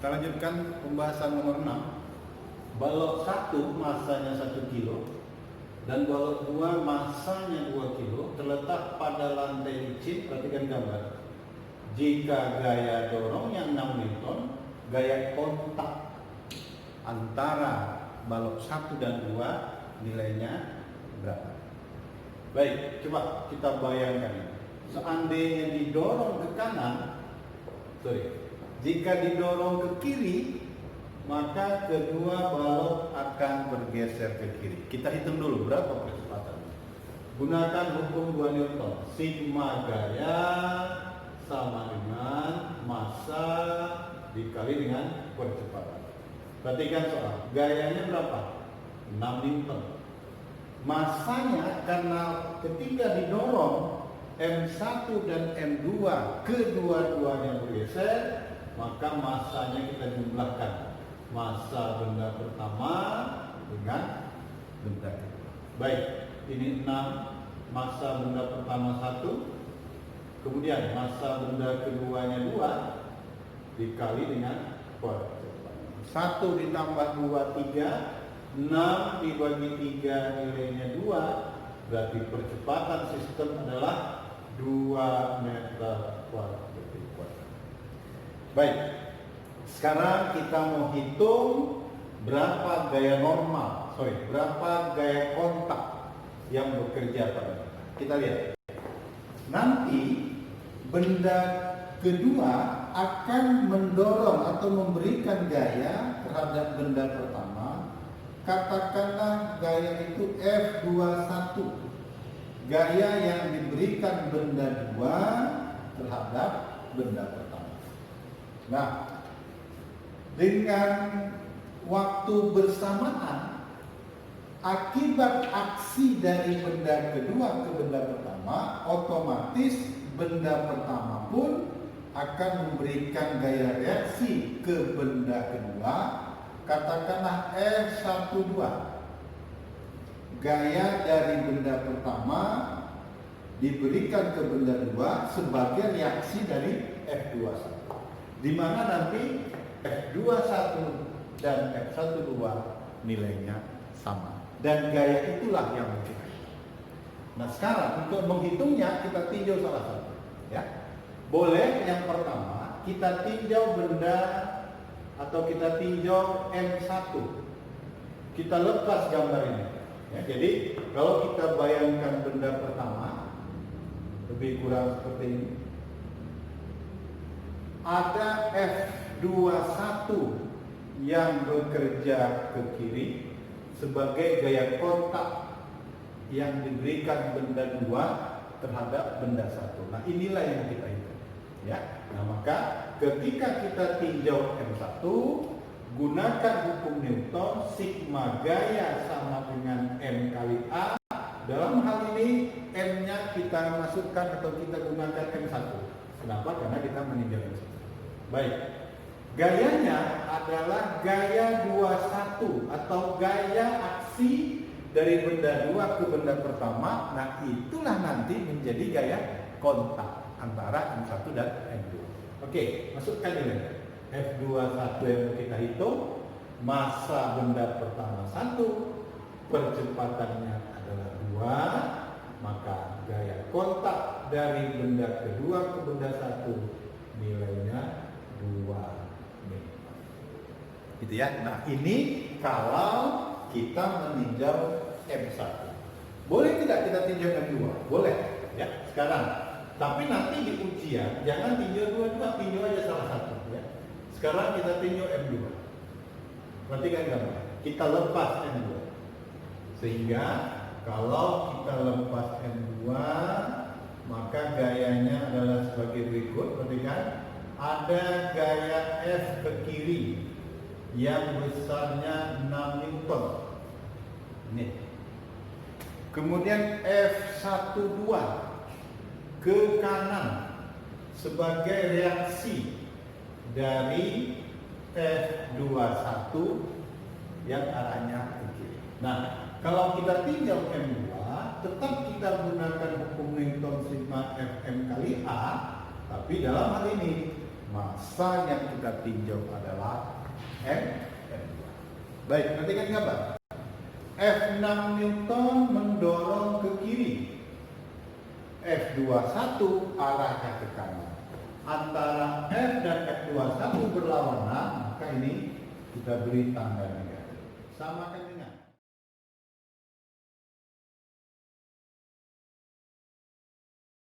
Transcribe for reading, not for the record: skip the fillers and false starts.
Kita lanjutkan pembahasan nomor 6. Balok 1 masanya 1 kilo dan balok 2 masanya 2 kilo terletak pada lantai licin. Perhatikan gambar. Jika gaya dorongnya 6 Newton, gaya kontak antara balok 1 dan 2 nilainya berapa? Baik, coba kita bayangkan. Seandainya didorong ke kanan, jika didorong ke kiri, maka kedua balok akan bergeser ke kiri. Kita hitung dulu berapa percepatan. Gunakan hukum 2 Newton. Sigma gaya sama dengan massa dikali dengan percepatan. Perhatikan soal. Gayanya berapa? 6 Newton. Massanya karena ketika didorong M1 dan M2 kedua-duanya bergeser, maka massanya kita jumlahkan. Massa benda pertama dengan benda kedua. Baik, ini 6, massa benda pertama 1, kemudian massa benda keduanya 2 dikali dengan percepatan. 1 ditambah 2, 3, 6 dibagi 3 nilainya 2, berarti percepatan sistem adalah 2 meter kuadrat. Baik, sekarang kita mau hitung berapa gaya normal, berapa gaya kontak yang bekerja pada kita. Kita lihat. Nanti benda kedua akan mendorong atau memberikan gaya terhadap benda pertama. Katakanlah gaya itu F21. Gaya yang diberikan benda 2 terhadap benda pertama. Nah, dengan waktu bersamaan, akibat aksi dari benda kedua ke benda pertama, otomatis benda pertama pun akan memberikan gaya reaksi ke benda kedua. Katakanlah F12. Gaya dari benda pertama diberikan ke benda 2 sebagai reaksi dari F21, di mana nanti F21 dan F12 nilainya sama, dan gaya itulah yang kita. Nah, sekarang untuk menghitungnya kita tinjau salah satu, ya. Boleh yang pertama kita tinjau benda atau kita tinjau M1. Kita lepas gambar ini. Ya, jadi kalau kita bayangkan benda pertama lebih kurang seperti ini, ada F21 yang bekerja ke kiri sebagai gaya kontak yang diberikan benda 2 terhadap benda 1. Nah, inilah yang kita hitung, ya. Nah, maka ketika kita tinjau M1, gunakan hukum Newton, sigma gaya sama dengan M kali A. Dalam hal ini M-nya kita masukkan atau kita gunakan M1. Kenapa? Karena kita meninjau M1. Baik. Gayanya adalah gaya 21 atau gaya aksi dari benda 2 ke benda pertama. Nah, itulah nanti menjadi gaya kontak antara M1 dan M2. Oke, masukkan ini. F21 yang kita hitung, massa benda pertama 1, percepatannya adalah 2, maka gaya kontak dari benda kedua ke benda 1 nilainya 2 meter. Gitu ya. Nah, ini kalau kita meninjau M1. Boleh tidak kita tinjau M2? Boleh, ya. Sekarang. Tapi nanti di ujian jangan tinjau dua-dua, tinjau aja salah satu, ya. Sekarang kita tinjau M2. Perhatikan gambar. Kita lepas M2. Sehingga kalau kita lepas M2, maka gayanya adalah sebagai berikut. Perhatikan. Ada gaya F ke kiri yang besarnya 6 Newton. Ini. Kemudian F12 ke kanan sebagai reaksi dari F21 yang arahnya ke kiri. Nah, kalau kita tinjau M2, tetap kita gunakan hukum Newton sigma Fm kali A, tapi dalam hal ini Massa yang kita tinjau adalah M dan 2. Baik, perhatikan gambar. F6 Newton mendorong ke kiri. F21 arahnya ke kanan. Antara F dan F21 berlawanan, maka ini kita beri tanda negatif. Samakan dengan